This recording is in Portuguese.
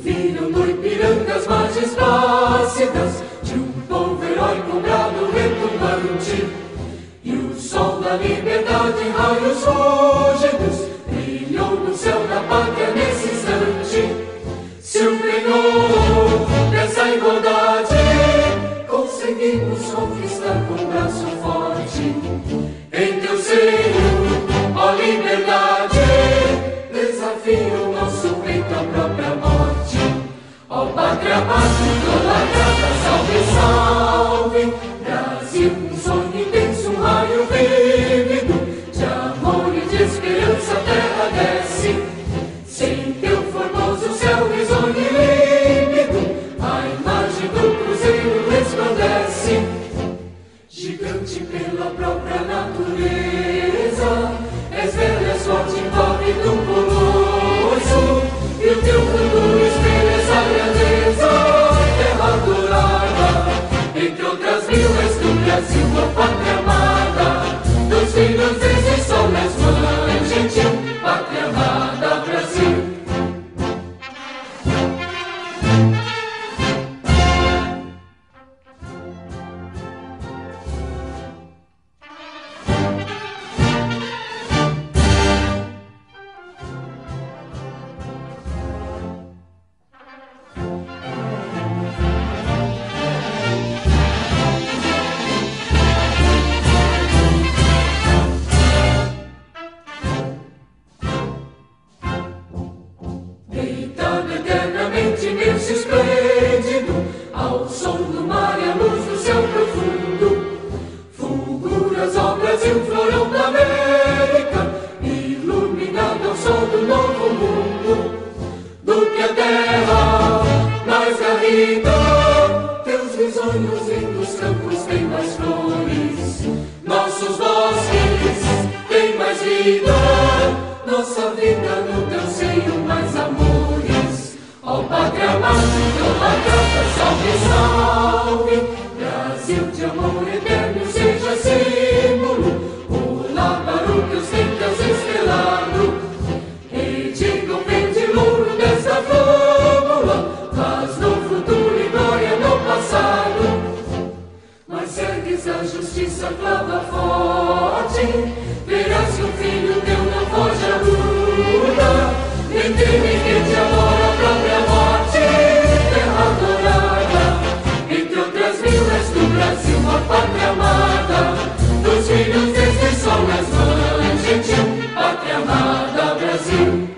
Filho do Ipiranga, as margens plácidas de um povo heróico, brado retumbante, e o sol da liberdade em raios fúlgidos brilhou no céu da pátria nesse instante. Se empenhou nessa igualdade, conseguimos conquistar com braço forte. Em teu seio, ó liberdade, desafio o nosso peito à própria morte. Ó pátria amada, idolatrada, salve, salve, Brasil, um sonho intenso, um raio vívido de amor e de esperança, a terra desce. Sem teu formoso céu risonho e límpido, a imagem do cruzeiro resplandece. Gigante pela própria natureza, és velho, és forte, impávido, colosso, e o teu futuro espelha essa grandeza. Terra dourada, entre outras mil, és do Brasil, a pátria amada, dos filhos desse sol, és mãe gentil, pátria amada, Brasil. Deitado eternamente imenso e esplêndido, ao som do mar e à luz do céu profundo, fulguras ao Brasil, florão da América, iluminado ao sol do novo mundo. Do que a terra mais garrida, teus risonhos lindos campos têm mais flores, nossos bosques têm mais vida, nossa vida no teu seio mais amores. Ó pátria amada, idolatrada, salve, salve, Brasil de amor eterno seja símbolo, olá para o que os tempos estelado, redigam verde louro desta flâmula, paz no futuro e glória no passado. Mas ergues a justiça clava forte, verás que o filho teu não foge à luta, nem teme que te amora a própria morte. Terra dourada, entre outras mil, és do Brasil, a pátria amada, dos filhos deste sol, és mãe gentil, pátria amada, Brasil.